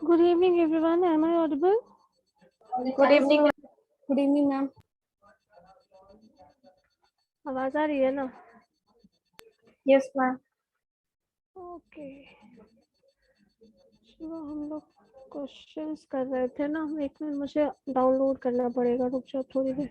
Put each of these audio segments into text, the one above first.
Good evening, everyone. Am I audible? Good evening. Good evening ma'am. आवाज आ रही है ना? Yes ma'am. ओके, चलो हम लोग क्वेश्चंस कर रहे थे ना। एक मिनट, मुझे डाउनलोड करना पड़ेगा, रुक जाओ थोड़ी देर।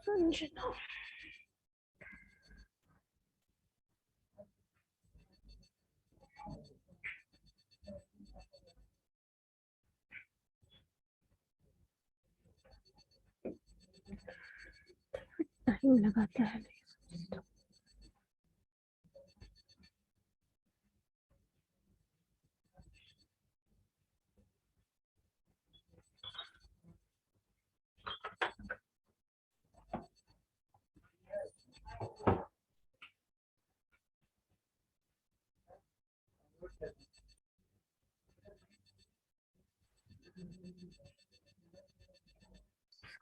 संजना, टाइम लगाता है।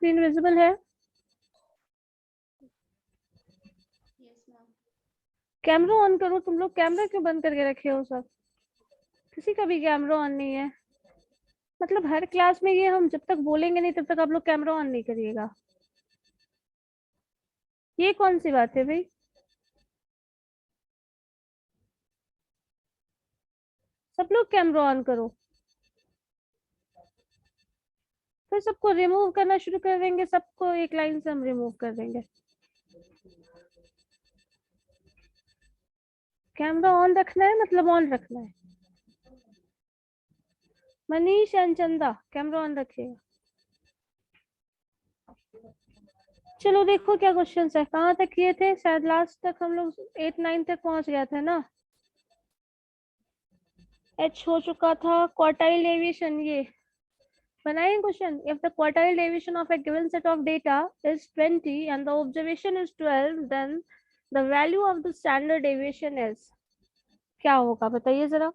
स्क्रीन विजिबल है? कैमरा ऑन करो। तुम लोग कैमरा क्यों बंद करके रखे हो? सब किसी का भी कैमरा ऑन नहीं है। मतलब हर क्लास में ये हम जब तक बोलेंगे नहीं तब तक आप लोग कैमरा ऑन नहीं करिएगा। ये कौन सी बात है भाई? सब लोग कैमरा ऑन करो, फिर सबको रिमूव करना शुरू कर देंगे। सबको एक लाइन से हम रिमूव कर देंगे। कैमरा ऑन रखना है मतलब ऑन रखना है। मनीष एंड चंदा कैमरा ऑन रखिएगा। चलो देखो क्या क्वेश्चन है। कहाँ तक किए थे? शायद लास्ट तक हम लोग 8-9 तक पहुंच गया था ना। एच हो चुका था। क्वार्टाइल डेविएशन ये बनाएंगे question. If the quartile deviation of a given set of data is 20 and the observation is 12, then the value of the standard deviation is क्या होगा बताइए जरा।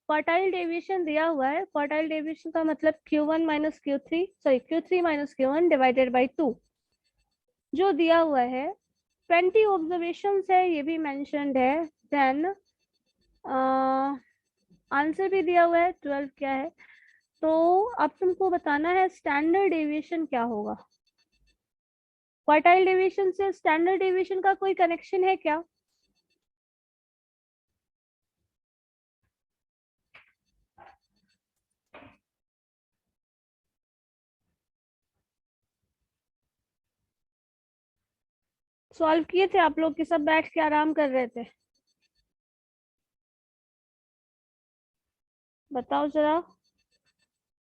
क्वार्टाइल डेविएशन दिया हुआ है। क्वार्टाइल डेविएशन का मतलब Q1 minus Q3 sorry Q3 minus Q1 divided by 2 जो दिया हुआ है। 20 ऑब्जर्वेशन है, ये भी मेंशन्ड है। देन आंसर भी दिया हुआ है 12 क्या है। तो अब तुमको बताना है स्टैंडर्ड डेविएशन क्या होगा। क्वार्टाइल डेविएशन से स्टैंडर्ड डेविएशन का कोई कनेक्शन है क्या? सॉल्व किए थे आप लोग कि सब बैठ के आराम कर रहे थे? बताओ जरा।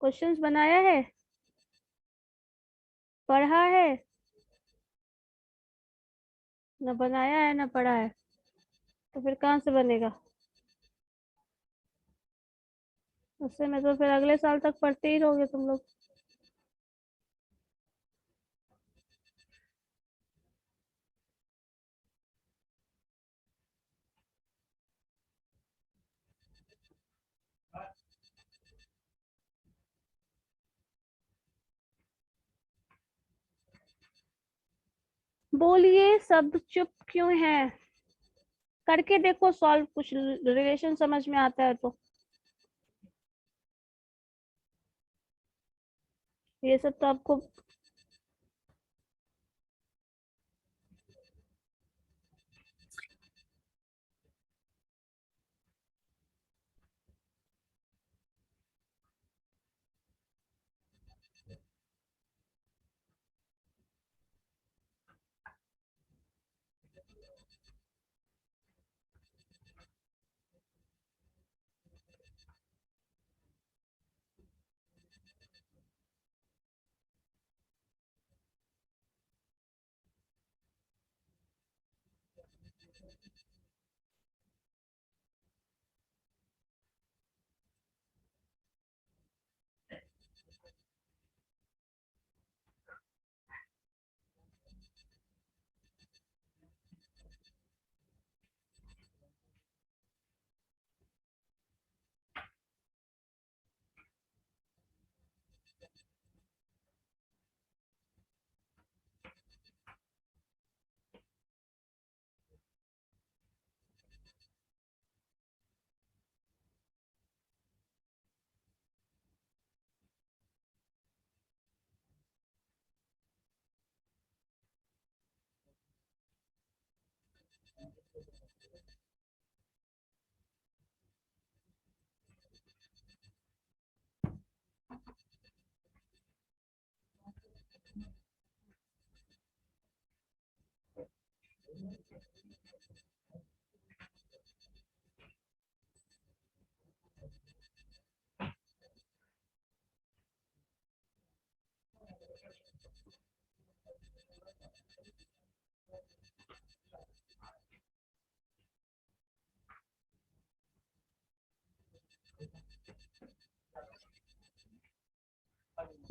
क्वेश्चंस बनाया है, पढ़ा है? ना बनाया है ना पढ़ा है, तो फिर कहाँ से बनेगा? उससे में तो फिर अगले साल तक पढ़ते ही रहोगे तुम लोग। बोलिए, सब चुप क्यों है? करके देखो सॉल्व, कुछ रिलेशन समझ में आता है तो। ये सब तो आपको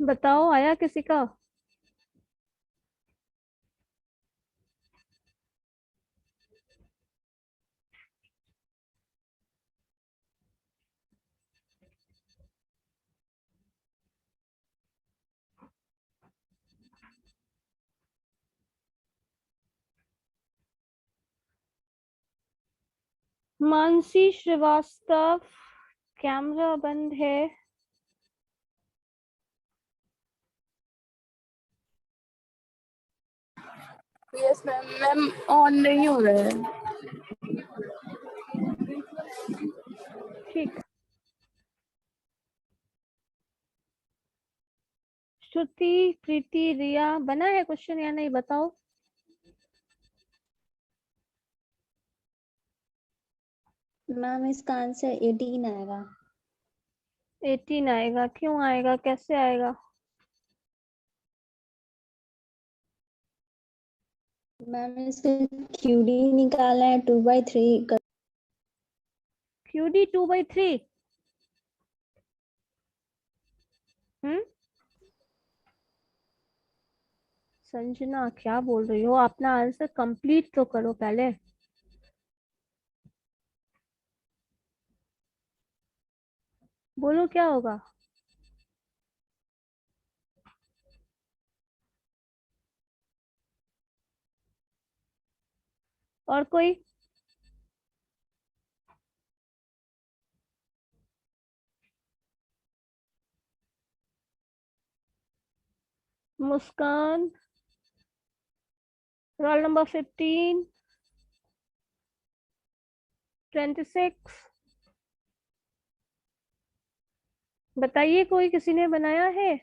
बताओ, आया किसी का? मानसी श्रीवास्तव, कैमरा बंद है। यस मैम, मैम ऑन नहीं हो रहा है। ठीक। श्रुति, प्रीति, रिया, बना है क्वेश्चन या नहीं बताओ? मैम इसका आंसर 18 आएगा। 18 आएगा? क्यों आएगा, कैसे आएगा? मैम इसका QD निकाला है 2/3। QD 2/3? संजना क्या बोल रही हो? अपना आंसर कंप्लीट तो करो पहले। बोलो क्या होगा? और कोई? मुस्कान, रोल नंबर 15, 26, बताइए कोई, किसी ने बनाया है?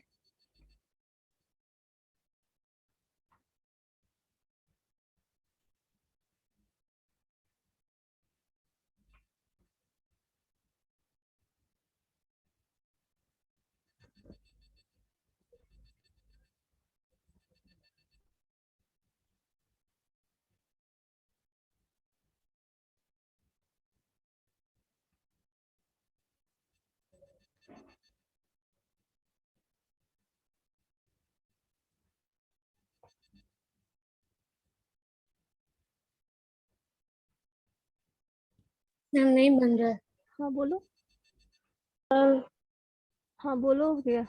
मैम नहीं बन रहा है। हाँ बोलो। हाँ बोलो भैया।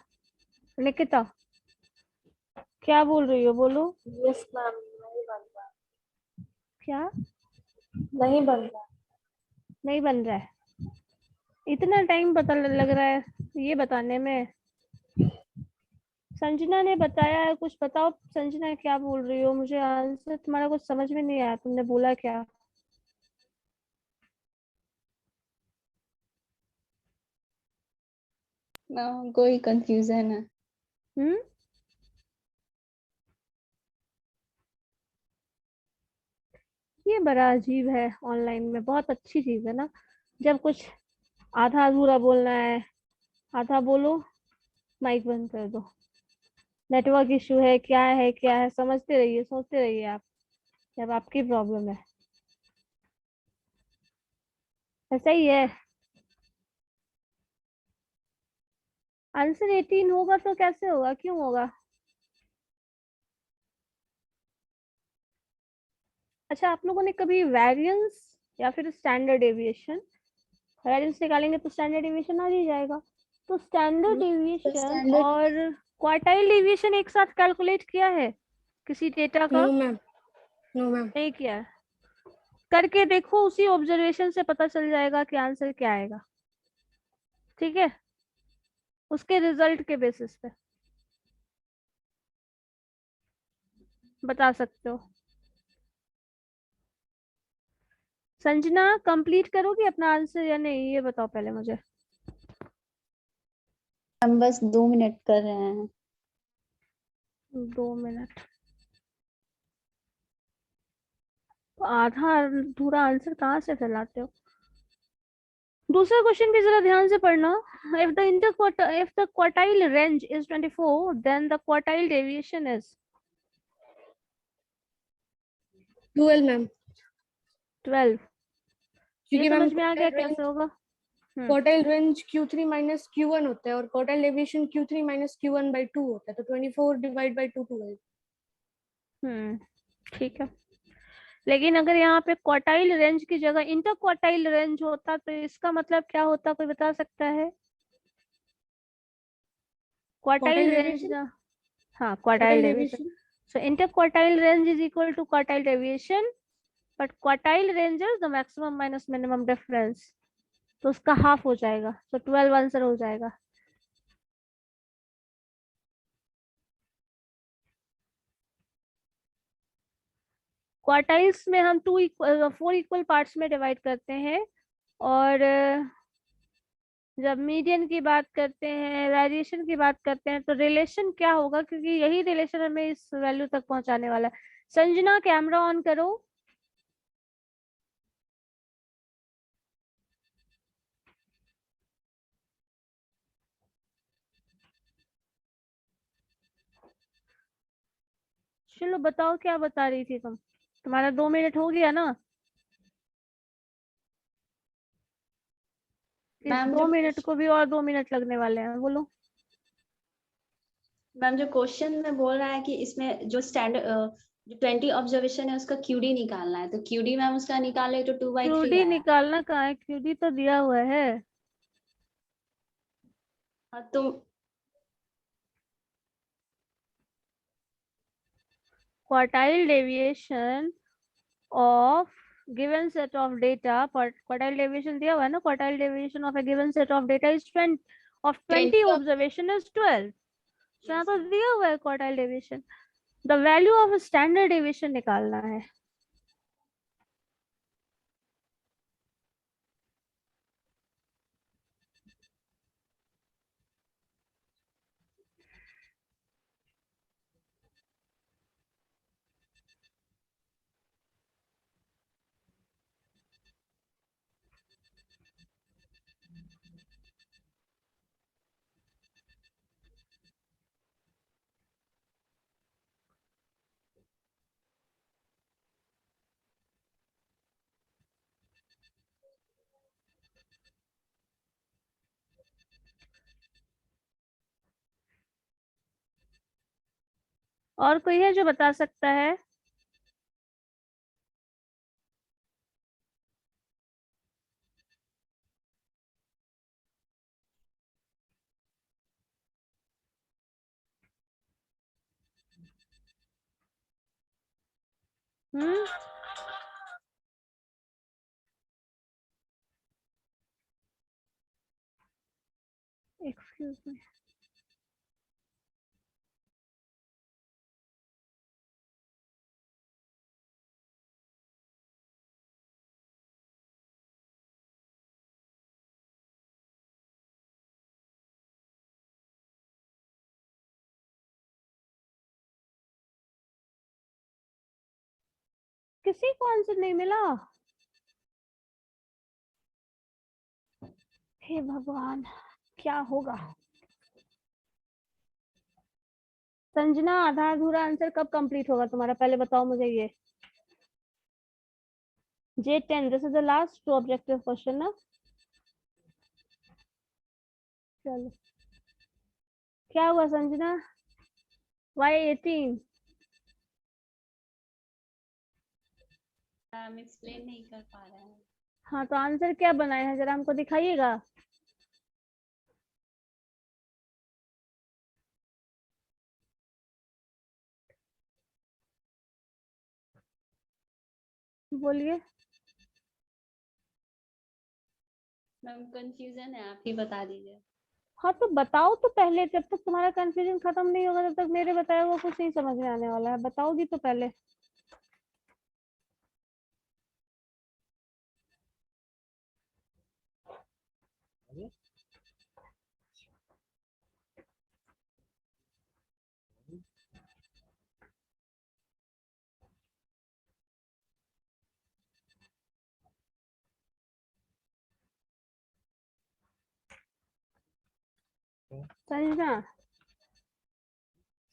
निकिता, क्या बोल रही हो? बोलो। यस मैम, नहीं बन रहा। क्या नहीं बन रहा। नहीं बन रहा है? इतना टाइम पता लग रहा है ये बताने में? संजना ने बताया है कुछ, बताओ संजना क्या बोल रही हो? मुझे आंसर तुम्हारा कुछ समझ में नहीं आया, तुमने बोला क्या? मैम कोई कंफ्यूजन है। हम्म। ये बड़ा अजीब है ऑनलाइन में, बहुत अच्छी चीज है ना जब कुछ आधा अधूरा बोलना है। आधा बोलो, माइक बंद कर दो। नेटवर्क इशू है, क्या है, समझते रहिए, सोचते रहिए आप, जब आपकी प्रॉब्लम है। ऐसा ही है। आंसर 18 होगा तो कैसे होगा, क्यों होगा? अच्छा, आप लोगों ने कभी वेरिएंस या फिर स्टैंडर्ड डेविएशन, वेरिएंस निकालेंगे तो स्टैंडर्ड डेविएशन आ ही जाएगा, तो स्टैंडर्ड डेविएशन स्टैंडर्ड और क्वार्टाइल डेविएशन एक साथ कैलकुलेट किया है किसी डेटा का? No ma'am, no ma'am. नहीं किया है? करके देखो, उसी ऑब्जर्वेशन से पता चल जाएगा कि आंसर क्या आएगा। ठीक है, उसके रिजल्ट के बेसिस पे बता सकते हो। संजना, कंप्लीट करोगी अपना आंसर या नहीं, ये बताओ पहले मुझे। हम बस 2 मिनट कर रहे हैं। 2 मिनट? तो आधा अधूरा आंसर कहाँ से फैलाते हो? दूसरा क्वेश्चन भी जरा ध्यान से पढ़ना। if the quartile range is 24, then the quartile deviation is 12 ma'am, 12। ये क्योंकि मैम समझ में आ गया कैसे होगा? Quartile range Q3 minus Q1 होता है और quartile deviation Q3 minus Q1/2 होता है, तो 24 डिवाइड बाय 2 12। ठीक है। लेकिन अगर यहाँ पे क्वार्टाइल रेंज की जगह इंटर क्वार्टाइल रेंज होता तो इसका मतलब क्या होता, कोई बता सकता है? क्वार्टाइल क्वार्टाइल रेंज, डेविएशन, हाँ quartile quartile deviation. Deviation so inter quartile range is equal to quartile deviation, but quartile range is the maximum minus minimum difference, तो उसका हाफ हो जाएगा, तो 12 आंसर हो जाएगा। क्वार्टाइल्स में हम 4 इक्वल पार्ट्स में डिवाइड करते हैं, और जब मीडियन की बात करते हैं, वेरिएशन की बात करते हैं, तो रिलेशन क्या होगा, क्योंकि यही रिलेशन हमें इस वैल्यू तक पहुंचाने वाला है। संजना कैमरा ऑन करो। चलो बताओ क्या बता रही थी तुम, तुम्हारा 2 मिनट हो गया ना? इस मैम 2 मिनट को भी और 2 मिनट लगने वाले हैं, बोलो। मैम जो क्वेश्चन में बोल रहा है कि इसमें जो स्टैंडर्ड जो 20 ऑब्जर्वेशन है उसका QD निकालना है, तो QD मैम उसका निकाले तो 2/3 क्यूडी आया। निकालना कहाँ है, क्यूडी तो दिया हुआ है। हाँ तो quartile deviation of given set of data, quartile deviation दिया हुआ है ना, quartile deviation of A given set of data is 20, of 20 20 observation is 12। तो यहाँ तो दिया हुआ है quartile deviation, the value of standard deviation निकालना है। और कोई है जो बता सकता है? हम्म एक्सक्यूज मी। किसी को आंसर नहीं मिला? हे भगवान, क्या होगा? संजना, आधा अधूरा आंसर कब कंप्लीट होगा तुम्हारा, पहले बताओ मुझे ये। J10, this is the last two objective question ना। चलो, क्या हुआ संजना? Y18? मैम एक्सप्लेन नहीं कर पा रहे हैं। हाँ तो आंसर क्या बनाए हैं, जरा हमको दिखाइएगा। बोलिए। मैम कंफ्यूजन है, आप ही बता दीजिए। हाँ तो बताओ तो पहले, जब तक तुम्हारा कंफ्यूजन खत्म नहीं होगा तब तक मेरे बताया हुआ कुछ नहीं समझ में आने वाला है, बताओगी तो पहले। संजना,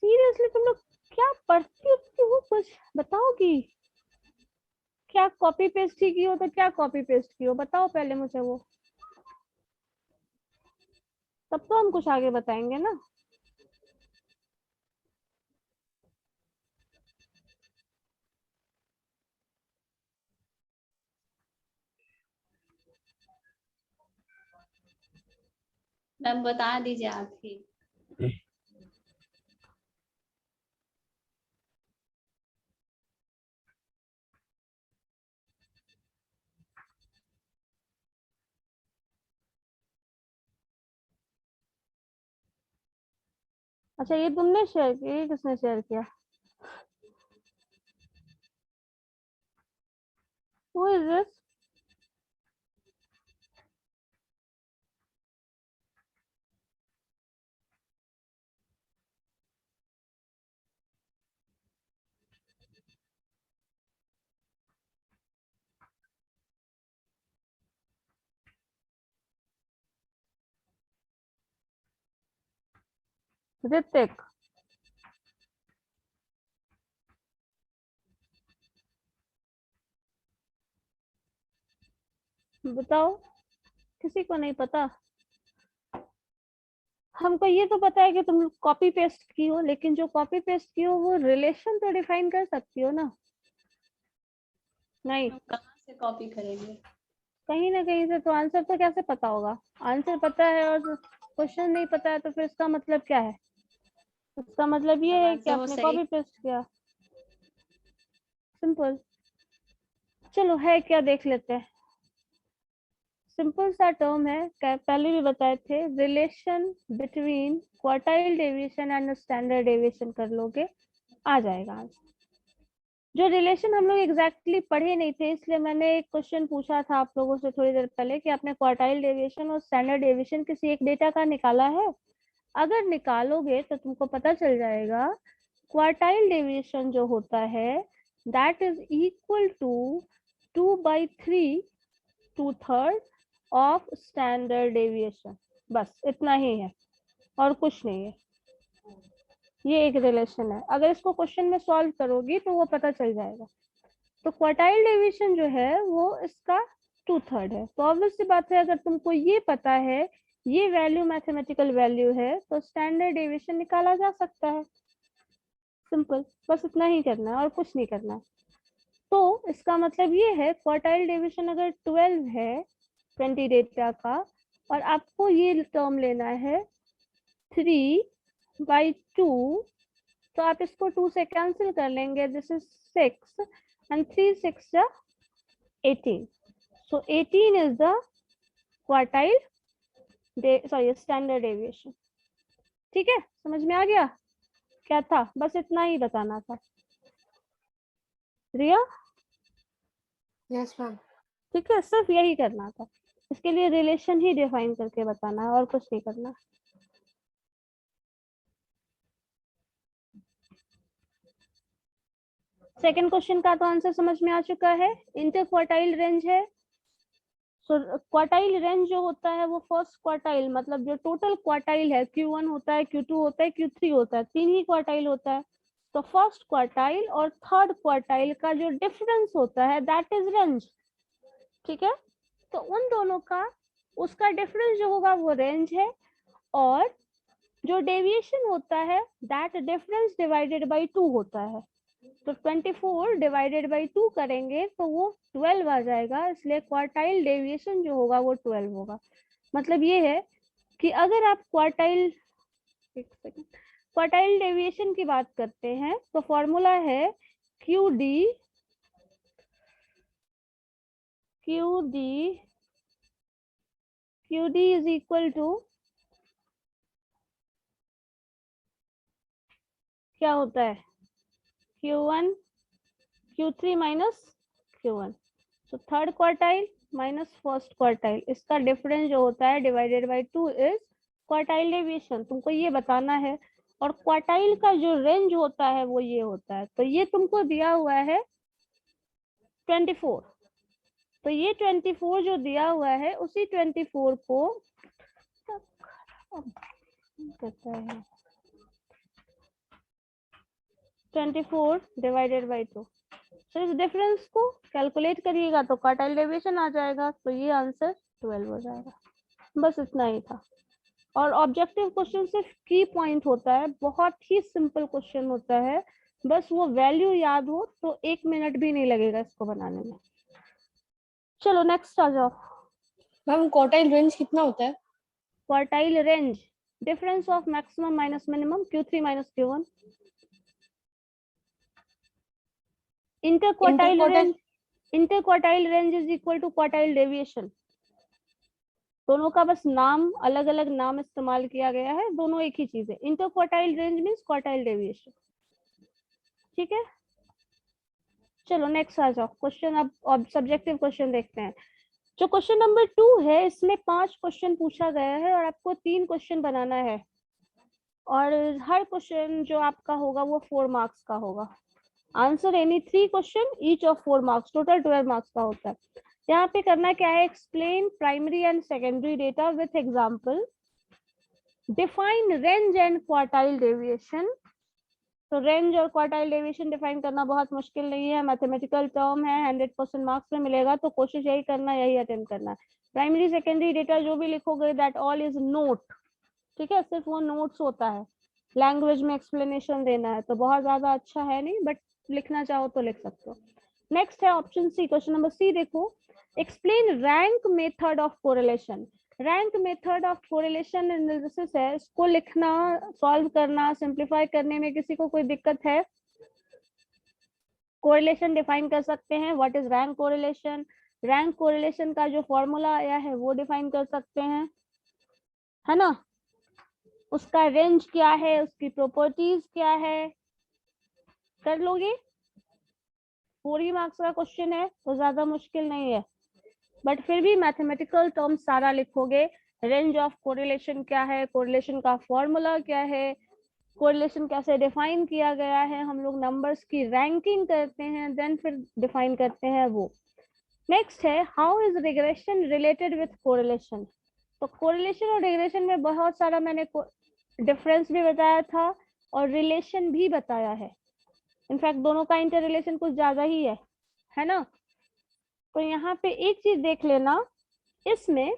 सीरियसली तुम लोग क्या पढ़ती उढ़ती हो, कुछ बताओगी? क्या कॉपी पेस्ट ही की हो तो क्या कॉपी पेस्ट की हो, बताओ पहले मुझे वो, तब तो हम कुछ आगे बताएंगे ना। मैम बता दीजिए आप ही। अच्छा ये तुमने शेयर किया, ये किसने शेयर किया? Who is this? ऋतिक। बताओ, किसी को नहीं पता? हमको ये तो पता है कि तुम कॉपी पेस्ट की हो, लेकिन जो कॉपी पेस्ट की हो वो रिलेशन तो डिफाइन कर सकती हो ना? नहीं, हम कहाँ से कॉपी करेंगे? कहीं ना कहीं से तो। आंसर तो कैसे पता होगा? आंसर पता है और क्वेश्चन नहीं पता है तो फिर इसका मतलब क्या है? इसका मतलब ये है कि आंसर वो आपने सही। कॉपी पेस्ट किया, सिंपल। चलो है क्या देख लेते हैं। सिंपल सा टर्म है, पहले भी बताए थे, relation between quartile deviation and standard deviation कर लोगे, आ जाएगा आंसर। जो रिलेशन हम लोग एग्जैक्टली पढ़े नहीं थे, इसलिए मैंने एक क्वेश्चन पूछा था आप लोगों से थोड़ी देर पहले कि आपने क्वार्टाइल डेविएशन और स्टैंडर्ड डेविएशन किसी एक डेटा का निकाला है? अगर निकालोगे तो तुमको पता चल जाएगा क्वार्टाइल डेविएशन जो होता है that is equal to 2/3 2/3 of standard deviation. बस इतना ही है और कुछ नहीं है। ये एक रिलेशन है, अगर इसको क्वेश्चन में सॉल्व करोगी तो वो पता चल जाएगा। तो क्वार्टाइल डेविएशन जो है वो इसका 2/3 है। तो ऑब्वियस सी बात है, अगर तुमको ये पता है, ये वैल्यू मैथमेटिकल वैल्यू है, तो स्टैंडर्ड डेविएशन निकाला जा सकता है। सिंपल, बस इतना ही करना है और कुछ नहीं करना है। तो इसका मतलब ये है क्वार्टाइल डेविएशन अगर 12 है 20 डेटा का, और आपको ये टर्म लेना है 3/2, तो आप इसको 2 से कैंसिल कर लेंगे, दिस इज 6 and 3 6 जा 18. So 18 is the quartile standard deviation. ठीक है, समझ में आ गया क्या था? बस इतना ही बताना था। रिया? Yes ma'am. ठीक है, सिर्फ यही करना था। इसके लिए रिलेशन ही डिफाइन करके बताना है और कुछ नहीं करना। सेकंड क्वेश्चन का तो आंसर समझ में आ चुका है। इंटर क्वार्टाइल रेंज है। सो क्वार्टाइल रेंज जो होता है वो फर्स्ट क्वार्टाइल, मतलब जो टोटल क्वार्टाइल है, Q1 होता है, Q2 होता है, Q3 होता है, 3 ही क्वार्टाइल होता है। तो फर्स्ट क्वार्टाइल और थर्ड क्वार्टाइल का जो डिफरेंस होता है दैट इज रेंज। ठीक है, तो उन दोनों का उसका डिफरेंस जो होगा वो रेंज है, और जो डेविएशन होता है दैट डिफरेंस डिवाइडेड बाय 2 होता है। तो 24 डिवाइडेड बाई 2 करेंगे तो वो 12 आ जाएगा, इसलिए क्वार्टाइल डेविएशन जो होगा वो 12 होगा। मतलब ये है कि अगर आप क्वार्टाइल डेविएशन की बात करते हैं तो फॉर्मूला है QD इज इक्वल टू, क्या होता है, Q1 Q3 माइनस Q1। तो third quartile minus first quartile, इसका डिफरेंस जो होता है divided by 2 is quartile deviation. तुमको ये बताना है, और क्वार्टाइल का जो रेंज होता है वो ये होता है। तो ये तुमको दिया हुआ है 24, तो ये 24 जो दिया हुआ है उसी 24 को कहता है 24 डिवाइडेड बाय 2। तो इस डिफरेंस को कैलकुलेट करिएगा तो क्वार्टाइल डेविएशन आ जाएगा, तो ये आंसर 12 हो जाएगा। बस इतना ही था। और ऑब्जेक्टिव क्वेश्चन सिर्फ की पॉइंट होता है, बहुत ही सिंपल क्वेश्चन होता है, बस वो वैल्यू याद हो तो 1 मिनट भी नहीं लगेगा इसको बनाने में। चलो नेक्स्ट आ जाओ। मैम क्वार्टाइल रेंज कितना होता है? Quartile range difference of maximum minus minimum Q3 minus Q1। Interquartile range is equal to quartile deviation. दोनों का बस नाम अलग अलग नाम इस्तेमाल किया गया है, दोनों एक ही चीज है। Interquartile range means quartile deviation. ठीक है, चलो नेक्स्ट आ जाओ क्वेश्चन। अब सब्जेक्टिव क्वेश्चन देखते हैं। जो क्वेश्चन नंबर 2 है, इसमें 5 क्वेश्चन पूछा गया है और आपको 3 क्वेश्चन बनाना है, और हर क्वेश्चन जो आपका होगा वो 4 मार्क्स का होगा। Answer any 3 question each of 4 marks, total 12 marks का होता है। यहाँ पे करना क्या है, explain primary and secondary data with example, define range and quartile deviation. तो रेंज और क्वार्टाइल डेविएशन डिफाइन करना बहुत मुश्किल नहीं है, मैथमेटिकल टर्म है, 100% मार्क्स में मिलेगा, तो कोशिश यही करना, यही अटेम्प्ट करना है। प्राइमरी सेकेंडरी डेटा जो भी लिखोगे दैट ऑल इज नोट, ठीक है, सिर्फ वो नोट्स होता है। लैंग्वेज में एक्सप्लेनेशन देना है तो बहुत ज्यादा अच्छा है नहीं, बट लिखना चाहो तो लिख सकते हो। नेक्स्ट है option C, question number C देखो, explain rank method of correlation. Rank method of correlation analysis है, इसको लिखना, सॉल्व करना, सिंप्लीफाई करने में किसी को कोई दिक्कत है? कोरिलेशन डिफाइन कर सकते हैं, what is rank correlation, rank correlation का जो फॉर्मूला आया है वो डिफाइन कर सकते हैं, है ना, उसका रेंज क्या है, उसकी प्रॉपर्टीज क्या है, कर लोगे। 4 मार्क्स का क्वेश्चन है तो ज्यादा मुश्किल नहीं है, बट फिर भी मैथमेटिकल टर्म सारा लिखोगे। रेंज ऑफ कोरिलेशन क्या है, कोरिलेशन का फॉर्मूला क्या है, कोरिलेशन कैसे डिफाइन किया गया है, हम लोग नंबर्स की रैंकिंग करते हैं, देन फिर डिफाइन करते हैं वो। नेक्स्ट है, how is regression related with correlation. तो कोरिलेशन और रिग्रेशन में बहुत सारा मैंने डिफरेंस भी बताया था और रिलेशन भी बताया है। इनफैक्ट दोनों का इंटर रिलेशन कुछ ज्यादा ही है ना। तो यहाँ पे एक चीज देख लेना, इसमें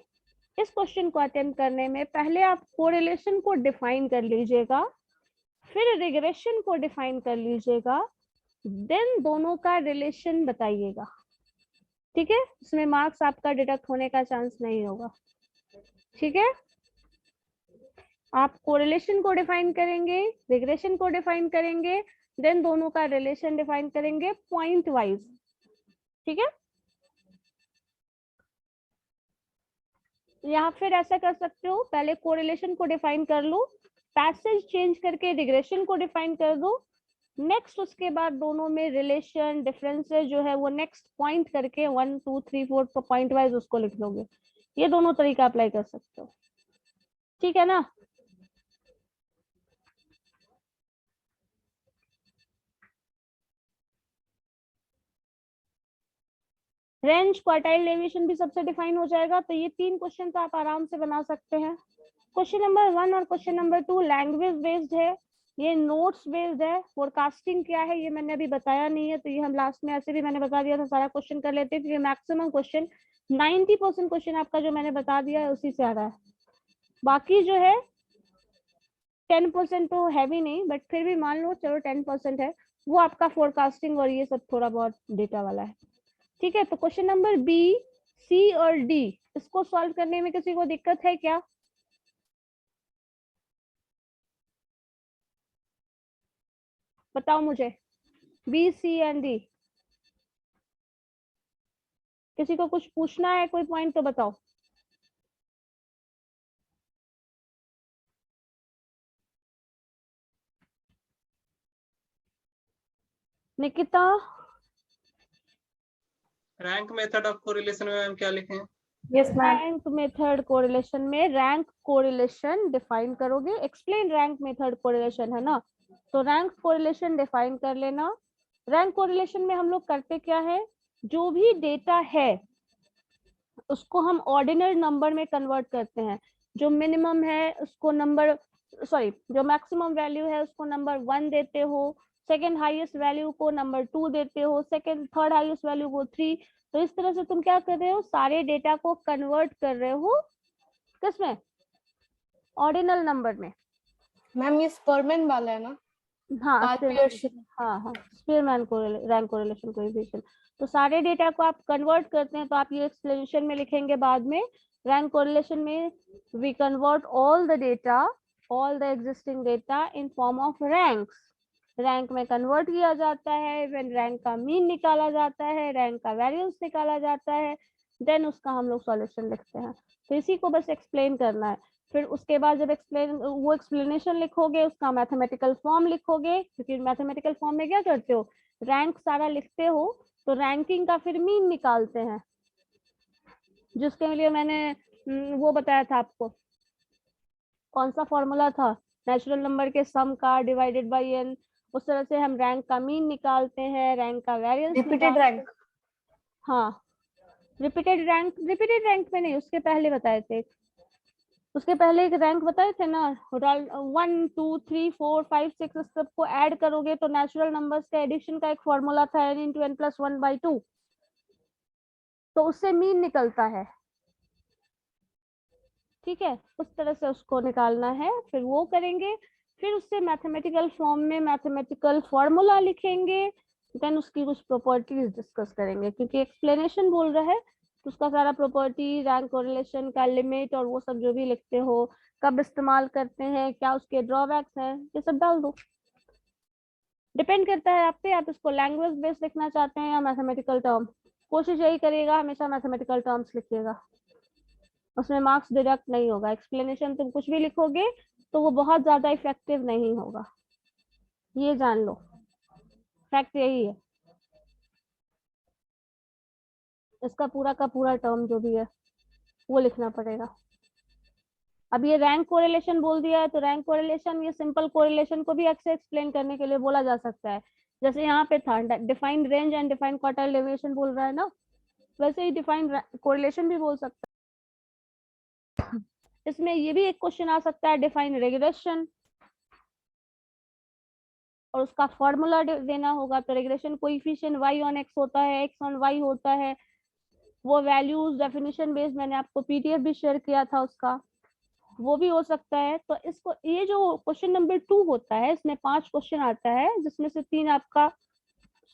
इस क्वेश्चन को अटेम्प्ट करने में पहले आप कोरिलेशन को डिफाइन कर लीजिएगा, फिर रिग्रेशन को डिफाइन कर लीजिएगा, देन दोनों का रिलेशन बताइएगा। ठीक है, इसमें मार्क्स आपका डिडक्ट होने का चांस नहीं होगा। ठीक है, आप कोरिलेशन को डिफाइन करेंगे, रिग्रेशन को डिफाइन करेंगे, देन दोनों का रिलेशन डिफाइन करेंगे पॉइंट वाइज। ठीक है, या फिर ऐसा कर सकते हो, पहले कोरिलेशन को डिफाइन कर लो, पैसेज चेंज करके रिग्रेशन को डिफाइन कर दो, नेक्स्ट उसके बाद दोनों में रिलेशन डिफरेंसेस जो है वो नेक्स्ट पॉइंट करके 1 2 3 4 पॉइंट वाइज उसको लिख लोगे। ये दोनों तरीका अप्लाई कर सकते हो। ठीक है ना। रेंज क्वार्टाइल डेविएशन भी सबसे डिफाइन हो जाएगा, तो ये 3 क्वेश्चन आप आराम से बना सकते हैं। क्वेश्चन नंबर 1 और क्वेश्चन नंबर 2 लैंग्वेज बेस्ड है, ये नोट्स बेस्ड है। फोरकास्टिंग क्या है ये मैंने अभी बताया नहीं है, तो ये हम लास्ट में ऐसे भी मैंने बता दिया था, सारा क्वेश्चन कर लेते हैं, क्योंकि मैक्सिमम क्वेश्चन 90% क्वेश्चन आपका जो मैंने बता दिया है उसी से आ रहा है। बाकी जो है 10% तो है भी नहीं, बट फिर भी मान लो चलो 10% है, वो आपका फोरकास्टिंग और ये सब थोड़ा बहुत डेटा वाला है। ठीक है, तो क्वेश्चन नंबर बी, सी और डी, इसको सॉल्व करने में किसी को दिक्कत है क्या? बताओ मुझे, बी सी एंड डी, किसी को कुछ पूछना है, कोई पॉइंट तो बताओ। Nikita, rank method of correlation में मैम क्या लिखें? Yes ma'am. Rank method correlation में रैंक कोरिलेशन डिफाइन करोगे, एक्सप्लेन रैंक मेथड कोरिलेशन है ना, तो रैंक कोरिलेशन डिफाइन कर लेना। रैंक कोरिलेशन में हम लोग करते क्या है, जो भी डेटा है उसको हम ऑर्डिनल नंबर में कन्वर्ट करते हैं। जो मिनिमम है उसको नंबर, सॉरी जो मैक्सिमम वैल्यू है उसको नंबर 1 देते हो, सेकंड हाईएस्ट वैल्यू को नंबर 2 देते हो, थर्ड हाईएस्ट वैल्यू को 3। तो इस तरह से तुम क्या कर रहे हो, सारे डेटा को कन्वर्ट कर रहे हो किसमें, ऑर्डिनल नंबर में। मैम ये स्परमैन वाला है ना? हाँ Spearman। हाँ स्पीयरमैन रैंक कोरिलेशन कोएफिशिएंट। तो सारे डेटा को आप कन्वर्ट करते हैं, तो आप ये एक्सप्लेनेशन में लिखेंगे बाद में। रैंक कोरिलेशन में we convert all the existing data in form of ranks. Rank में कन्वर्ट किया जाता है, व्हेन रैंक का मीन निकाला जाता है, रैंक का वेरिएंस निकाला जाता है, देन उसका हम लोग सॉल्यूशन लिखते हैं। तो इसी को बस एक्सप्लेन करना है। फिर उसके बाद जब वो एक्सप्लेनेशन लिखोगे, उसका मैथमेटिकल फॉर्म लिखोगे, क्योंकि मैथमेटिकल फॉर्म में क्या करते हो, रैंक सारा लिखते हो, तो रैंकिंग का फिर मीन निकालते हैं, जिसके लिए मैंने वो बताया था आपको, कौन सा फॉर्मूला था, नेचुरल नंबर के सम का डिवाइडेड बाय n। उस तरह से हम रैंक का मीन निकालते हैं, रैंक का वेरिएंस रिपीटेड रैंक। हाँ रिपीटेड रैंक में नहीं, उसके पहले बताए थे, उसके पहले एक रैंक बताए थे ना, 1 2 3 4 5 6, इस सबको ऐड करोगे तो नेचुरल नंबर्स का एडिशन का एक फॉर्मूला था n × n + 1/2, तो उससे मीन निकलता है। ठीक है, उस तरह से उसको निकालना है, फिर वो करेंगे, फिर उससे मैथमेटिकल फॉर्म में मैथमेटिकल फॉर्मूला लिखेंगे, देन उसकी कुछ प्रॉपर्टीज डिस्कस करेंगे, क्योंकि एक्सप्लेनेशन बोल रहा है तो उसका सारा प्रॉपर्टी, रैंक कोरिलेशन का लिमिट और वो सब जो भी लिखते हो, कब इस्तेमाल करते हैं, क्या उसके ड्रॉबैक्स हैं, ये सब डाल दो। डिपेंड करता है आप पे, आप इसको लैंग्वेज बेस्ड लिखना चाहते हैं या मैथमेटिकल टर्म। कोशिश यही करिएगा हमेशा मैथमेटिकल टर्म्स लिखिएगा, उसमें मार्क्स डिडक्ट नहीं होगा। एक्सप्लेनेशन तुम कुछ भी लिखोगे तो वो बहुत ज्यादा इफेक्टिव नहीं होगा, ये जान लो, फैक्ट यही है। इसका पूरा का पूरा टर्म जो भी है वो लिखना पड़ेगा। अब ये रैंक कोरिलेशन बोल दिया है, तो रैंक कोरिलेशन, ये सिंपल कोरिलेशन को भी अच्छे एक्सप्लेन करने के लिए बोला जा सकता है। जैसे यहाँ पे था defined range and defined quartile deviation बोल रहा है ना, वैसे ही डिफाइंड कोरिलेशन भी बोल सकता है। इसमें ये भी एक क्वेश्चन आ सकता है, डिफाइन रेग्रेशन, और उसका फॉर्मूला देना होगा। तो रेग्रेशन कोएफिशिएंट y/x होता है, x/y होता है, वो वैल्यूज डेफिनेशन बेस्ड, मैंने आपको पीडीएफ भी शेयर किया था उसका, वो भी हो सकता है। तो इसको, ये जो क्वेश्चन नंबर 2 होता है, इसमें 5 क्वेश्चन आता है, जिसमें से 3 आपका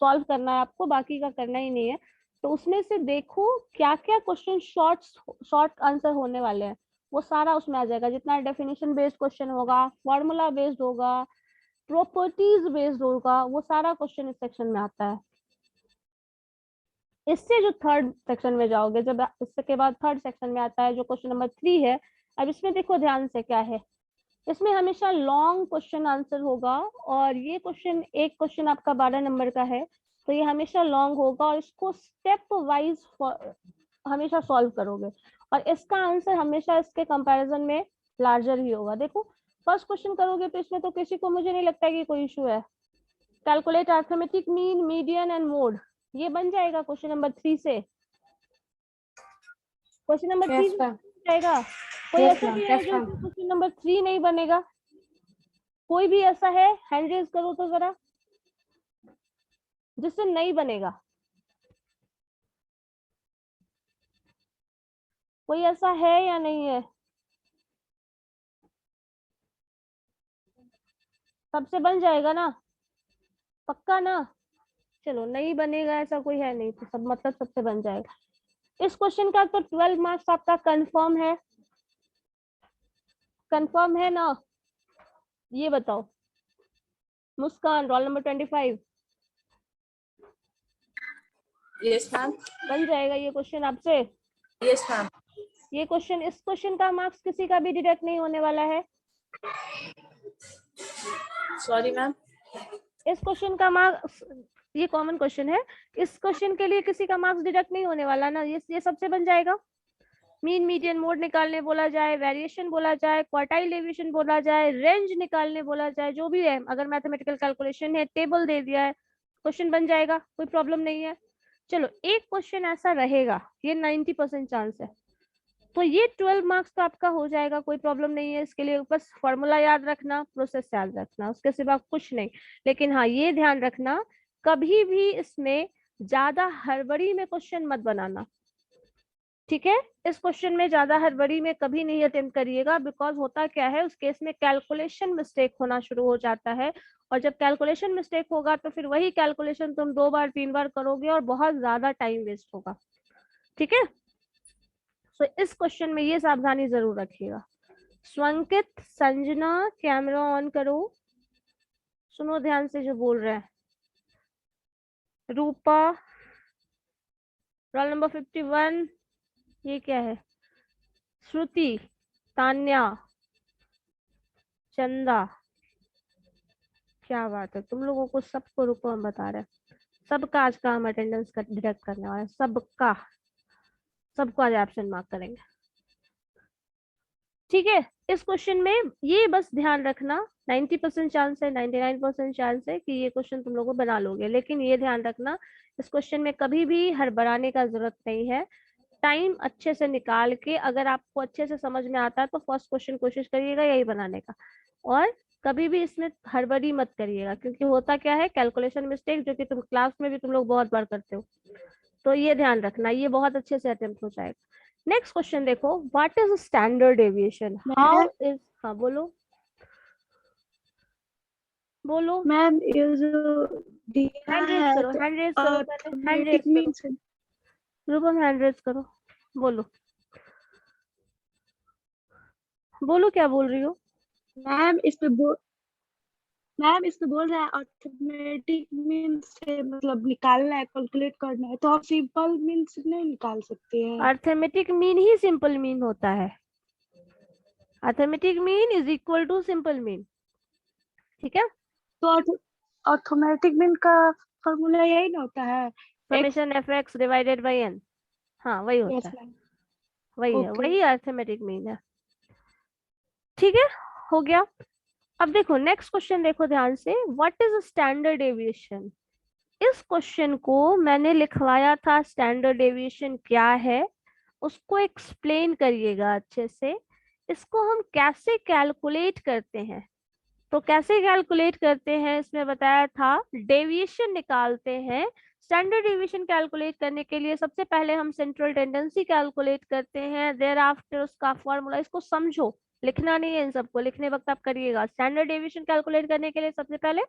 सॉल्व करना है, आपको बाकी का करना ही नहीं है। तो उसमें से देखो क्या क्या क्वेश्चन शॉर्ट आंसर होने वाले हैं, वो सारा उसमें आ जाएगा। जितना डेफिनेशन बेस्ड क्वेश्चन होगा, फॉर्मूला बेस्ड होगा, प्रॉपर्टीज बेस्ड होगा, वो सारा क्वेश्चन इस सेक्शन में आता है। इससे जो थर्ड सेक्शन में जाओगे, जब इसके बाद थर्ड सेक्शन में आता है जो क्वेश्चन नंबर 3 है। अब इसमें देखो ध्यान से क्या है, इसमें हमेशा लॉन्ग क्वेश्चन आंसर होगा, और ये क्वेश्चन, एक क्वेश्चन आपका 12 नंबर का है, तो ये हमेशा लॉन्ग होगा, और इसको स्टेप वाइज हमेशा सॉल्व करोगे, और इसका आंसर हमेशा इसके कंपैरिजन में लार्जर ही होगा। देखो फर्स्ट क्वेश्चन करोगे तो इसमें तो किसी को, मुझे नहीं लगता कि कोई इशू है। Calculate arithmetic mean, median and mode, ये बन जाएगा क्वेश्चन नंबर 3 से। क्वेश्चन नंबर 3 जाएगा। कोई ऐसा भी है जो क्वेश्चन नंबर 3 नहीं बनेगा? कोई भी ऐसा है, हैंड रेज करो तो जरा, जिससे नहीं बनेगा। कोई ऐसा है या नहीं है? सबसे बन जाएगा ना, पक्का ना? चलो, नहीं बनेगा ऐसा कोई है नहीं, तो सब मतलब सबसे बन जाएगा। इस क्वेश्चन का तो 12 मार्क्स आपका कंफर्म है, कंफर्म है ना? ये बताओ मुस्कान, रोल नंबर 25। Yes ma'am. बन जाएगा ये क्वेश्चन आपसे? Yes ma'am. ये क्वेश्चन, इस क्वेश्चन का मार्क्स किसी का भी डिडक्ट नहीं होने वाला है। Sorry ma'am. इस क्वेश्चन का मार्क्स, ये कॉमन क्वेश्चन है, इस क्वेश्चन के लिए किसी का मार्क्स डिडक्ट नहीं होने वाला ना, ये सबसे बन जाएगा। मीन, मीडियन, मोड निकालने बोला जाए, वेरिएशन बोला जाए, क्वार्टाइल डेविएशन बोला जाए, रेंज निकालने बोला जाए, जो भी है, अगर मैथमेटिकल कैलकुलेशन है, टेबल दे दिया है, क्वेश्चन बन जाएगा, कोई प्रॉब्लम नहीं है। चलो, एक क्वेश्चन ऐसा रहेगा, ये 90% चांस है, तो ये 12 मार्क्स तो आपका हो जाएगा, कोई प्रॉब्लम नहीं है इसके लिए, बस फॉर्मूला याद रखना, प्रोसेस याद रखना, उसके सिवा कुछ नहीं। लेकिन हाँ ये ध्यान रखना, कभी भी इसमें ज्यादा हड़बड़ी में क्वेश्चन मत बनाना, ठीक है। इस क्वेश्चन में ज्यादा हड़बड़ी में कभी नहीं अटेम्प्ट करिएगा, बिकॉज होता क्या है उस केस में कैलकुलेशन मिस्टेक होना शुरू हो जाता है, और जब कैलकुलेशन मिस्टेक होगा तो फिर वही कैलकुलेशन तुम 2 बार 3 बार करोगे और बहुत ज्यादा टाइम वेस्ट होगा, ठीक है। तो इस क्वेश्चन में ये सावधानी जरूर रखिएगा। स्वंकित, संजना, कैमरा ऑन करो, सुनो ध्यान से जो बोल रहे हैं। रूपा, रोल नंबर 51, ये क्या है? श्रुति, तान्या, चंदा, क्या बात है, तुम लोगों को सबको रुको हम बता रहे हैं, सबका आज का हम अटेंडेंस डिडक्ट करने वाले हैं, सबका, सबको आज एब्सेंट मार्क करेंगे, ठीक है। इस क्वेश्चन में ये बस ध्यान रखना 90% चांस है, 99% चांस है कि ये क्वेश्चन तुम लोग बना लोगे, लेकिन ये ध्यान रखना इस क्वेश्चन में कभी भी हड़बड़ाने का जरूरत नहीं है। टाइम अच्छे से निकाल के, अगर आपको अच्छे से समझ में आता है तो फर्स्ट क्वेश्चन कोशिश करिएगा यही बनाने का, और कभी भी इसमें हड़बड़ी मत करिएगा, क्योंकि होता क्या है कैलकुलेशन मिस्टेक, जो कि तुम क्लास में भी तुम लोग बहुत बार करते हो, तो ये ध्यान रखना, ये बहुत अच्छे से अटेम्प्ट हो जाएगा। नेक्स्ट क्वेश्चन देखो, what is standard deviation, how is, हाँ बोलो बोलो, मैम ये जो दिया हैंड रेज है करो, तो हैंड रेज करो, पहले हैंड रेज automatic करो, means रूपम हैंड रेज करो, बोलो बोलो क्या बोल रही हो। मैम इसमें बोल रहा है ऑटोमेटिक मीन्स से मतलब निकालना है, कैलकुलेट करना है, तो आप सिंपल मीन्स नहीं निकाल सकते हैं। अर्थमेटिक मीन ही सिंपल मीन होता है, arithmetic mean is equal to simple mean, ठीक है। तो ऑटोमेटिक मीन का फॉर्मूला यही ना होता है, summation F X divided by N, हाँ वही होता यस है, मैम। वही है, ओके वही अर्थमेटिक मीन है, ठीक है, हो गया। अब देखो नेक्स्ट क्वेश्चन देखो ध्यान से, व्हाट इज स्टैंडर्ड डेविएशन। इस क्वेश्चन को मैंने लिखवाया था, स्टैंडर्ड डेविएशन क्या है उसको एक्सप्लेन करिएगा अच्छे से, इसको हम कैसे कैलकुलेट करते हैं। तो कैसे कैलकुलेट करते हैं इसमें बताया था, डेविएशन निकालते हैं। स्टैंडर्ड डेविएशन कैलकुलेट करने के लिए सबसे पहले हम सेंट्रल टेंडेंसी कैलकुलेट करते हैं, देयर आफ्टर उसका फॉर्मूला, इसको समझो, लिखना नहीं है इन सबको, लिखने वक्त आप करिएगा। स्टैंडर्ड डेविएशन कैलकुलेट करने के लिए सबसे पहले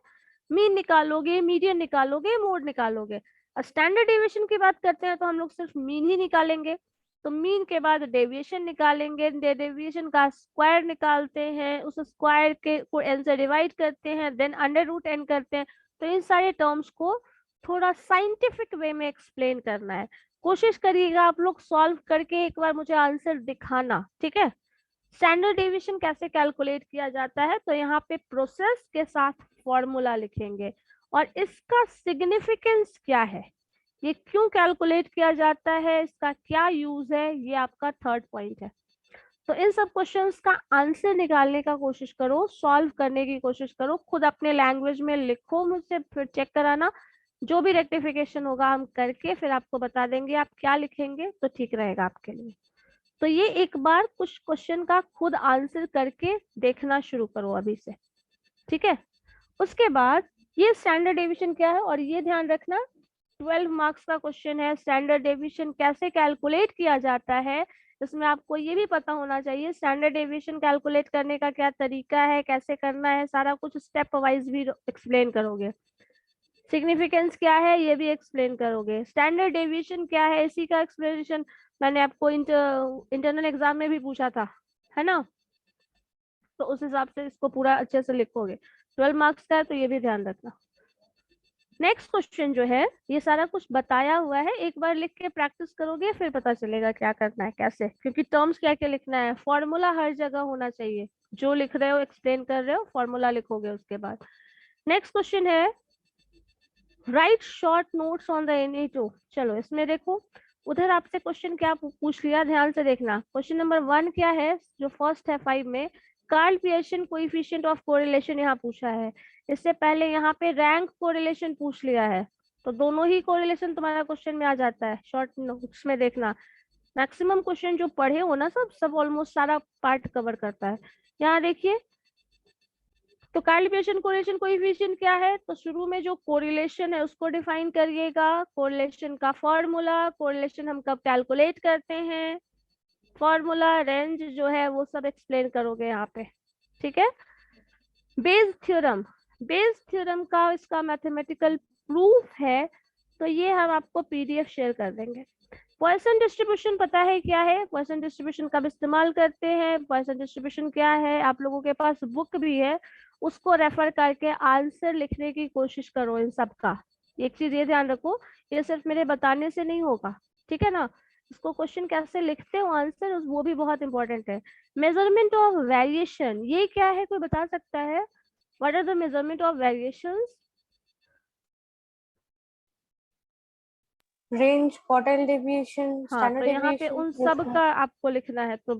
मीन निकालोगे, मीडियन निकालोगे, मोड निकालोगे। स्टैंडर्ड डेविएशन की बात करते हैं तो हम लोग सिर्फ मीन ही निकालेंगे, तो मीन के बाद डेविएशन निकालेंगे, डेविएशन का स्क्वायर निकालते हैं, उस स्क्वायर के को एन से डिवाइड करते हैं, देन अंडर रूट एन करते हैं। तो इन सारे टर्म्स को थोड़ा साइंटिफिक वे में एक्सप्लेन करना है, कोशिश करिएगा आप लोग सॉल्व करके एक बार मुझे आंसर दिखाना, ठीक है। स्टैंडर्ड डेविएशन कैसे कैलकुलेट किया जाता है, तो यहाँ पे प्रोसेस के साथ फॉर्मूला लिखेंगे, और इसका सिग्निफिकेंस क्या है, ये क्यों कैलकुलेट किया जाता है, इसका क्या यूज है, ये आपका थर्ड पॉइंट है। तो इन सब क्वेश्चंस का आंसर निकालने का कोशिश करो, सॉल्व करने की कोशिश करो, खुद अपने लैंग्वेज में लिखो, मुझसे फिर चेक कराना, जो भी रेक्टिफिकेशन होगा हम करके फिर आपको बता देंगे आप क्या लिखेंगे तो ठीक रहेगा आपके लिए। तो ये एक बार कुछ क्वेश्चन का खुद आंसर करके देखना शुरू करो अभी से, ठीक है। उसके बाद ये स्टैंडर्ड डेविएशन क्या है, और ये ध्यान रखना 12 मार्क्स का क्वेश्चन है, स्टैंडर्ड डेविएशन कैसे कैलकुलेट किया जाता है, इसमें आपको ये भी पता होना चाहिए स्टैंडर्ड डेविएशन कैलकुलेट करने का क्या तरीका है, कैसे करना है, सारा कुछ स्टेप वाइज भी एक्सप्लेन करोगे। सिग्निफिकेंस क्या है ये भी एक्सप्लेन करोगे, स्टैंडर्ड डेविएशन क्या है इसी का एक्सप्लेनेशन मैंने आपको इंटरनल एग्जाम में भी पूछा था, है ना, तो उस हिसाब से इसको पूरा अच्छे से लिखोगे। 12 मार्क्स का है तो ये भी ध्यान रखना। नेक्स्ट क्वेश्चन जो है ये सारा कुछ बताया हुआ है, एक बार लिख के प्रैक्टिस करोगे फिर पता चलेगा क्या करना है कैसे, क्योंकि टर्म्स क्या क्या लिखना है, फॉर्मूला हर जगह होना चाहिए, जो लिख रहे हो एक्सप्लेन कर रहे हो फॉर्मूला लिखोगे उसके बाद। नेक्स्ट क्वेश्चन है right short notes on the NA2। चलो इसमें देखो उधर आपसे क्वेश्चन क्या पूछ लिया, ध्यान से देखना। क्वेश्चन नंबर 1 क्या है जो फर्स्ट है 5 में, Karl Pearson coefficient of correlation यहाँ पूछा है। इससे पहले यहाँ पे रैंक कोरिलेशन पूछ लिया है, तो दोनों ही कोरिलेशन तुम्हारा क्वेश्चन में आ जाता है, शॉर्ट नोट्स में देखना। मैक्सिमम क्वेश्चन जो पढ़े हो ना सब ऑलमोस्ट सारा पार्ट कवर करता है। यहाँ देखिए, तो कैलिब्रेशन कोरिलेशन कोएफिशिएंट क्या है, तो शुरू में जो कोरिलेशन है उसको डिफाइन करिएगा, कोरिलेशन का फॉर्मूला, कोरिलेशन हम कब कैलकुलेट करते हैं, फॉर्मूला, रेंज जो है वो सब एक्सप्लेन करोगे यहाँ पे, ठीक है। बेस थ्योरम का इसका मैथमेटिकल प्रूफ है, तो ये हम आपको पीडीएफ शेयर कर देंगे। पॉइसन डिस्ट्रीब्यूशन पता है क्या है, पॉइसन डिस्ट्रीब्यूशन कब इस्तेमाल करते हैं, पॉइसन डिस्ट्रीब्यूशन क्या है, आप लोगों के पास बुक भी है, उसको रेफर करके आंसर लिखने की कोशिश करो इन सब का। एक चीज ये ध्यान रखो, ये सिर्फ मेरे बताने से नहीं होगा, ठीक है ना। इसको क्वेश्चन कैसे लिखते हो आंसर, वो भी बहुत इंपॉर्टेंट है। मेजरमेंट ऑफ वेरिएशन, ये क्या है, कोई बता सकता है? What are the measurement of variations? Range, quartile deviation, हाँ, स्टैंडर्ड तो यहाँ पे डेविएशन, उन सब का आपको लिखना है। तो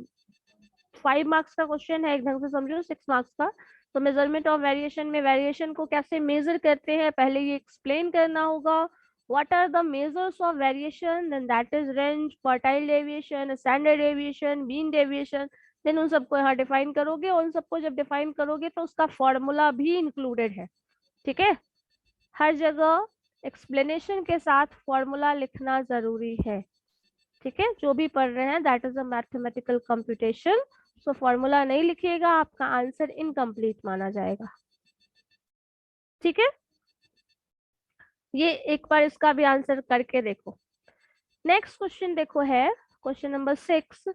5 मार्क्स का क्वेश्चन है, एक ढंग से समझो 6 मार्क्स का। तो मेजरमेंट ऑफ वेरिएशन में वेरिएशन को कैसे मेजर करते हैं पहले ये एक्सप्लेन करना होगा। What are the measures of variation, then that is range, quartile deviation, standard deviation, mean deviation, then उन सबको यहाँ डिफाइन करोगे। और उन सबको जब डिफाइन करोगे तो उसका फॉर्मूला भी इंक्लूडेड है, ठीक है। हर जगह एक्सप्लेनेशन के साथ फॉर्मूला लिखना जरूरी है, ठीक है। जो भी पढ़ रहे हैं that is a mathematical computation, so formula नहीं लिखिएगा, आपका आंसर इनकम्प्लीट माना जाएगा, ठीक है। ये एक बार इसका भी आंसर करके देखो। नेक्स्ट क्वेश्चन देखो है क्वेश्चन नंबर 6।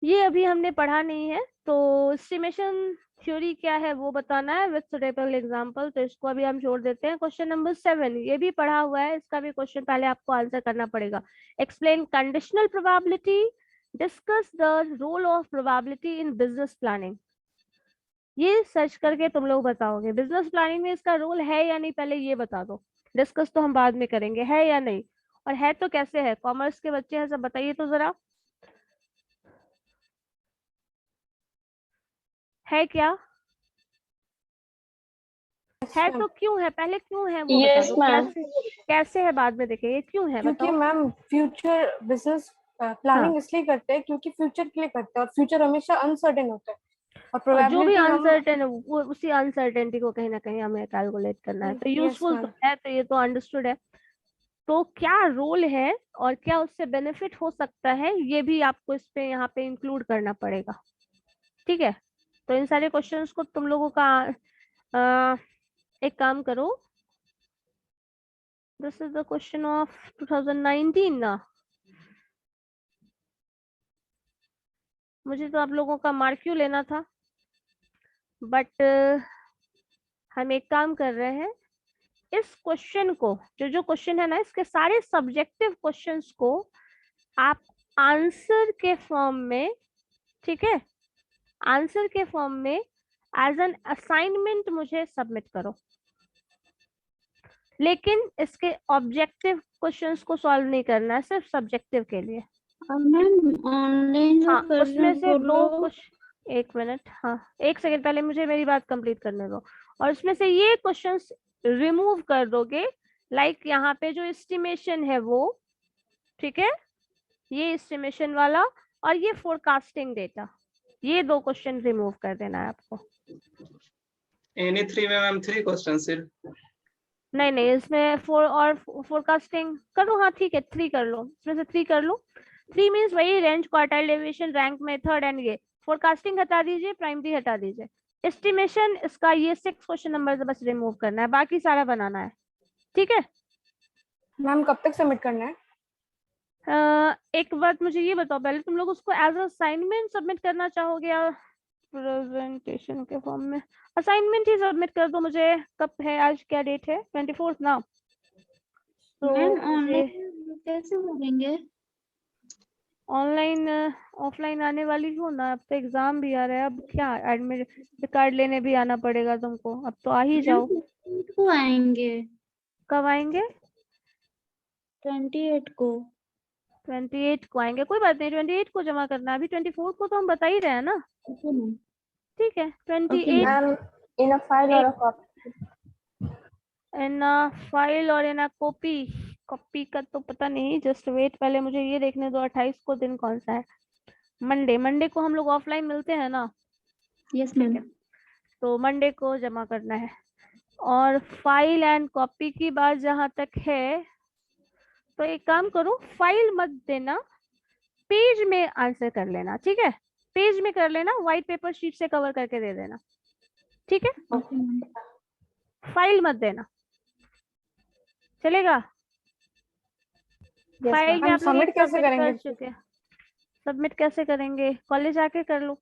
ये अभी हमने पढ़ा नहीं है, तो एस्टिमेशन थ्योरी क्या है वो बताना है विद सुटेबल एग्जांपल, तो इसको अभी हम छोड़ देते हैं। क्वेश्चन नंबर 7 ये भी पढ़ा हुआ है, इसका भी क्वेश्चन पहले आपको आंसर करना पड़ेगा। Explain conditional probability, discuss the role of probability in business planning. ये सर्च करके तुम लोग बताओगे बिजनेस प्लानिंग में इसका रोल है या नहीं, पहले ये बता दो। डिस्कस तो हम बाद में करेंगे, है या नहीं, और है तो कैसे है। कॉमर्स के बच्चे हैं सब, बताइए तो जरा, है क्या है तो क्यों है, पहले क्यों है वो बता Yes, दो। ma'am. कैसे है बाद में देखेंगे, क्यों है क्योंकि बताओ। मैम फ्यूचर बिजनेस प्लानिंग इसलिए करते हैं क्योंकि फ्यूचर के लिए करते हैं, और फ्यूचर हमेशा अनसर्टेन होता है, और और जो भी प्रोबेबिलिटी हम अनसर्टेन है वो उसी अनसर्टेनिटी को कहीं ना कहीं हमें कैलकुलेट करना है, तो यूजफुल तो है, तो ये तो अंडरस्टूड है। तो क्या रोल है और क्या उससे बेनिफिट हो सकता है, ये भी आपको इस पे यहाँ पे इंक्लूड करना पड़ेगा, ठीक है। तो इन सारे क्वेश्चंस को तुम लोगों का एक काम करो, this is the question of 2019 ना, मुझे तो आप लोगों का मार्क क्यों लेना था, बट हम एक काम कर रहे हैं, इस क्वेश्चन को जो क्वेश्चन है ना, इसके सारे सब्जेक्टिव क्वेश्चंस को आप आंसर के फॉर्म में, ठीक है, आंसर के फॉर्म में एज एन असाइनमेंट मुझे सबमिट करो। लेकिन इसके ऑब्जेक्टिव क्वेश्चंस को सॉल्व नहीं करना है, सिर्फ सब्जेक्टिव के लिए। मैम ऑनलाइन हाँ, उसमें से दो क्वेश्चन, एक मिनट, हाँ एक सेकंड, पहले मुझे मेरी बात कंप्लीट करने दो। और उसमें से ये क्वेश्चंस रिमूव कर दोगे, लाइक यहाँ पे जो एस्टिमेशन है वो, ठीक है, ये एस्टिमेशन वाला और ये फोरकास्टिंग डेटा, ये दो क्वेश्चन रिमूव कर देना है आपको। एनी 3 में मैम 3 क्वेश्चन सिर्फ? नहीं, इसमें फोरकास्टिंग करो, हाँ ठीक है 3 कर लो, इसमें से 3 कर लो। 3 मीन्स वही range, quartile deviation, rank method and ये। फोरकास्टिंग हटा दीजिए, प्राइमरी हटा दीजिए, एस्टिमेशन इसका ये 6 क्वेश्चन नंबर बस रिमूव करना है, बाकी सारा बनाना है, ठीक है। मैम कब तक सबमिट करना है? एक बात मुझे ये बताओ पहले, तुम लोग उसको एज असाइनमेंट सबमिट करना चाहोगे या प्रेजेंटेशन के फॉर्म में? असाइनमेंट ही सबमिट कर दो मुझे। कब है, आज क्या डेट है, 24 ना, तो ऑनलाइन कैसे करेंगे? ऑनलाइन ऑफलाइन आने वाली हो ना, अब तो एग्जाम भी आ रहा है, अब क्या एडमिट कार्ड लेने भी आना पड़ेगा तुमको, अब तो आ ही जाओ। को आएंगे कब आएंगे? 28 को। 28 को आएंगे, कोई बात नहीं, 28 को जमा करना है, अभी 24 को तो हम बता ही रहे हैं ना, ठीक है। 28 Ma'am, in a file or a copy? In file और इन कॉपी, कॉपी का तो पता नहीं, जस्ट वेट, पहले मुझे ये देखने दो 28 को दिन कौन सा है। मंडे को हम लोग ऑफलाइन मिलते हैं ना? यस ठीक मैम। है, तो मंडे को जमा करना है। और फाइल एंड कॉपी की बात जहां तक है, तो एक काम करो, फाइल मत देना, पेज में आंसर कर लेना, ठीक है? पेज में कर लेना, व्हाइट पेपर शीट से कवर करके दे देना, ठीक है? Okay ma'am. फाइल मत देना, चलेगा? फाइल में हम आप लोग सबमिट कैसे सबमिट कर करेंगे? चुके हैं। सबमिट कैसे करेंगे? कॉलेज आके कर लो,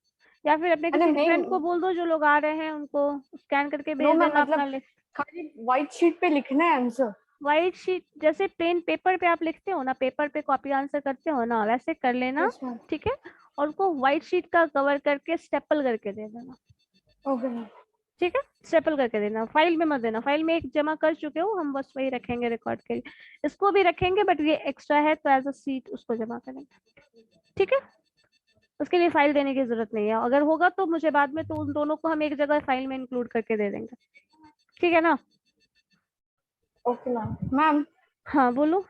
या फिर अपने अरे किसी नहीं, फ्रेंड को बोल दो जो लोग आ रहे हैं उनको स्कैन करके नो भेज मैम, देना मतलब अपना लिस्ट। खाली व्हाइट शीट पे लिखना है आंसर। व्हाइट शीट जैसे प्लेन पेपर पे आप लिखते हो ना, पेपर पे कॉपी आंसर करते हो ना, वैसे कर लेना, यस मैम। ठीक है? और उसको व्हाइट शीट का कवर करके स्टेपल करके दे देना, ओके मैम। ठीक है? स्टेपल करके देना, फाइल में मत देना। फाइल में एक जमा कर चुके हो, हम बस वही रखेंगे रिकॉर्ड के लिए। इसको भी रखेंगे बट ये एक्स्ट्रा है तो एज अ सीट उसको जमा करेंगे, ठीक है? उसके लिए फाइल देने की जरूरत नहीं है, अगर होगा तो मुझे बाद में, तो उन दोनों को हम एक जगह फाइल में इंक्लूड करके दे देंगे, ठीक है ना? Okay ma'am. मैम हाँ बोलो।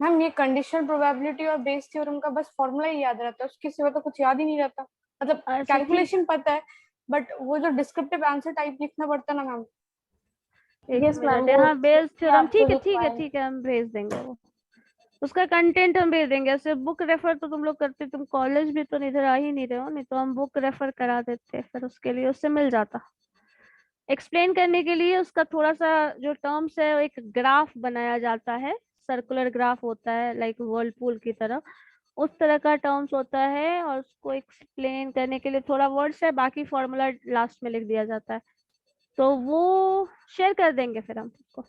मैम ये कंडीशनल प्रोबेबिलिटी और बेस थ्योरम का बस फॉर्मूला ही याद रहता है, उसके सिवा तो कुछ याद ही नहीं रहता। मतलब अच्छा ठीक, कैलकुलेशन पता है, बट वो जो डिस्क्रिप्टिव आंसर टाइप लिखना पड़ता है ना मैम। एक यस मैम, मिनट, वो हाँ बेस थ्योरम, आपको ठीक है ठीक है लिखवाएं। ठीक है, हम भेज देंगे वो, उसका कंटेंट हम भेज देंगे। ऐसे बुक रेफर तो तुम लोग करते, तुम कॉलेज भी तो इधर आ ही नहीं रहे हो, नहीं तो हम बुक रेफर करा देते, फिर उसके लिए उससे मिल जाता। एक्सप्लेन करने के लिए उसका थोड़ा सा जो टर्म्स है, एक ग्राफ बनाया जाता है, सर्कुलर ग्राफ होता है, लाइक वर्लपूल की तरह, उस तरह का टर्म्स होता है, और उसको एक्सप्लेन करने के लिए थोड़ा वर्ड्स है, बाकी फॉर्मूला लास्ट में लिख दिया जाता है, तो वो शेयर कर देंगे फिर हम उसको,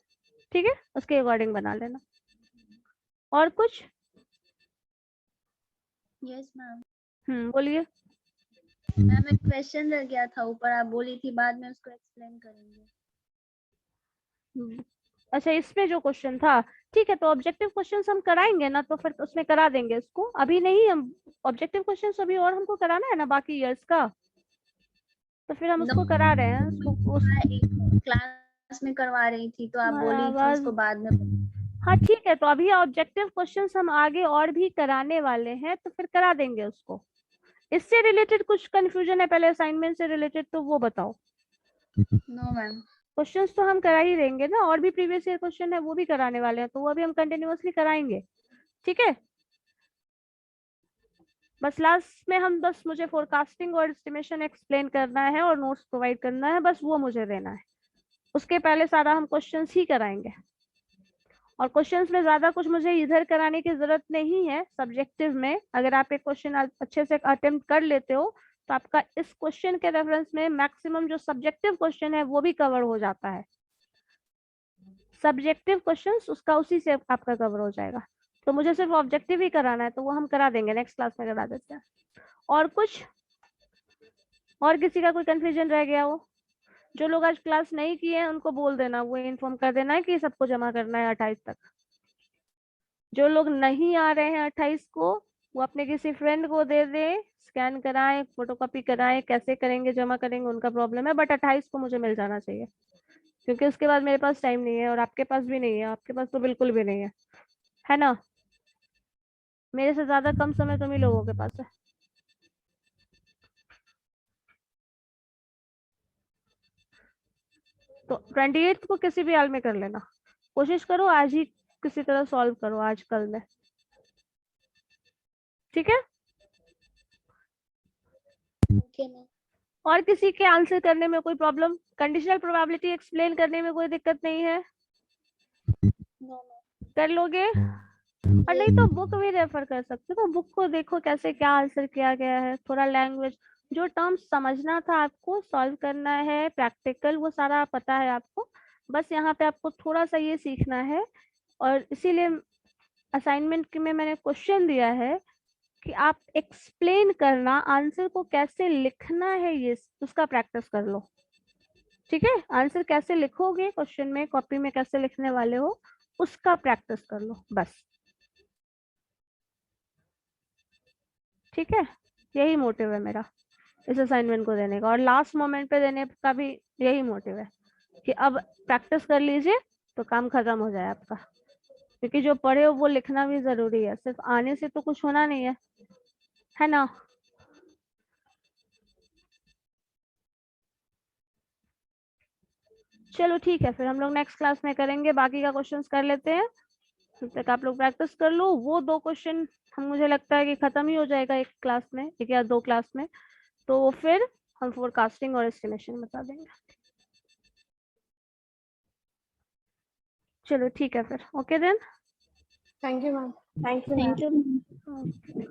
ठीक है? उसके अकॉर्डिंग बना लेना। और कुछ? Yes ma'am. बोलिए। मैम एक क्वेश्चन रह गया था ऊपर, आप बोली थी बाद में उसको एक्सप्लेन करेंगे। अच्छा, इसमें जो क्वेश्चन था, ठीक है, तो ऑब्जेक्टिव क्वेश्चंस हम कराएंगे ना, तो फिर उसमें करा देंगे इसको, अभी नहीं। हम ऑब्जेक्टिव क्वेश्चंस अभी और हमको कराना है ना बाकी ईयर्स का, तो फिर हम उसको करा रहे हैं उसको क्लास में करवा रही थी तो आप बोली थी आवाज। उसको बाद में। हाँ ठीक है, तो अभी ऑब्जेक्टिव क्वेश्चंस हम आगे और भी कराने वाले हैं, तो फिर करा देंगे उसको। इससे रिलेटेड कुछ कंफ्यूजन है पहले असाइनमेंट से रिलेटेड, तो वो बताओ। No ma'am. क्वेश्चंस तो हम करा ही देंगे ना, और भी प्रीवियस ईयर क्वेश्चन है वो भी कराने वाले हैं, तो वो अभी हम कंटिन्यूअसली कराएंगे, ठीक है? बस लास्ट में हम, बस मुझे फोरकास्टिंग और एस्टिमेशन एक्सप्लेन करना है और नोट्स प्रोवाइड करना है, बस वो मुझे देना है। उसके पहले सारा हम क्वेश्चंस ही कराएंगे, और क्वेश्चंस में ज्यादा कुछ मुझे इधर कराने की जरूरत नहीं है। सब्जेक्टिव में अगर आप एक क्वेश्चन अच्छे से अटेम्प्ट कर लेते हो, तो आपका इस क्वेश्चन के रेफरेंस में मैक्सिमम जो सब्जेक्टिव क्वेश्चन है वो भी कवर हो जाता है। सब्जेक्टिव क्वेश्चंस उसका उसी से आपका कवर हो जाएगा, तो मुझे सिर्फ ऑब्जेक्टिव ही कराना है, तो वो हम करा देंगे, नेक्स्ट क्लास में करा देते हैं। और कुछ? और किसी का कोई कंफ्यूजन रह गया हो? जो लोग आज क्लास नहीं किए हैं उनको बोल देना, वो इन्फॉर्म कर देना है कि सबको जमा करना है 28 तक। जो लोग नहीं आ रहे हैं 28 को, वो अपने किसी फ्रेंड को दे दे, स्कैन कराएं, फोटोकॉपी कराएं, कैसे करेंगे जमा करेंगे उनका प्रॉब्लम है, बट 28 को मुझे मिल जाना चाहिए, क्योंकि उसके बाद मेरे पास टाइम नहीं है, और आपके पास भी नहीं है, आपके पास तो बिल्कुल भी नहीं है ना? मेरे से ज्यादा कम समय तुम ही लोगों के पास है। तो 28 को किसी भी हाल में कर लेना, कोशिश करो आज ही किसी तरह सॉल्व करो, आज कल में, ठीक है? Okay ma'am. और किसी के आंसर करने में कोई प्रॉब्लम, कंडीशनल प्रोबेबिलिटी एक्सप्लेन करने में कोई दिक्कत नहीं है? No ma'am. कर लोगे? और नहीं तो बुक भी रेफर कर सकते हो, तो बुक को देखो कैसे क्या आंसर किया गया है, थोड़ा लैंग्वेज, जो टर्म्स समझना था आपको, सॉल्व करना है, प्रैक्टिकल, वो सारा पता है आपको, बस यहाँ पे आपको थोड़ा सा ये सीखना है। और इसीलिए असाइनमेंट में मैंने क्वेश्चन दिया है कि आप एक्सप्लेन करना, आंसर को कैसे लिखना है, ये उसका प्रैक्टिस कर लो, ठीक है? आंसर कैसे लिखोगे क्वेश्चन में, कॉपी में कैसे लिखने वाले हो, उसका प्रैक्टिस कर लो बस, ठीक है? यही मोटिव है मेरा इस असाइनमेंट को देने का, और लास्ट मोमेंट पे देने का भी यही मोटिव है कि अब प्रैक्टिस कर लीजिए तो काम खत्म हो जाए आपका, क्योंकि जो पढ़े हो वो लिखना भी जरूरी है, सिर्फ आने से तो कुछ होना नहीं है ना। चलो ठीक है, फिर हम लोग नेक्स्ट क्लास में करेंगे, बाकी का क्वेश्चंस कर लेते हैं, तब तक आप लोग प्रैक्टिस कर लो। वो 2 क्वेश्चन हम मुझे लगता है कि खत्म ही हो जाएगा एक क्लास में, एक या 2 क्लास में, तो फिर हम फोरकास्टिंग और एस्टिमेशन बता देंगे। चलो ठीक है फिर, okay then. Thank you ma'am. Thank you. Okay.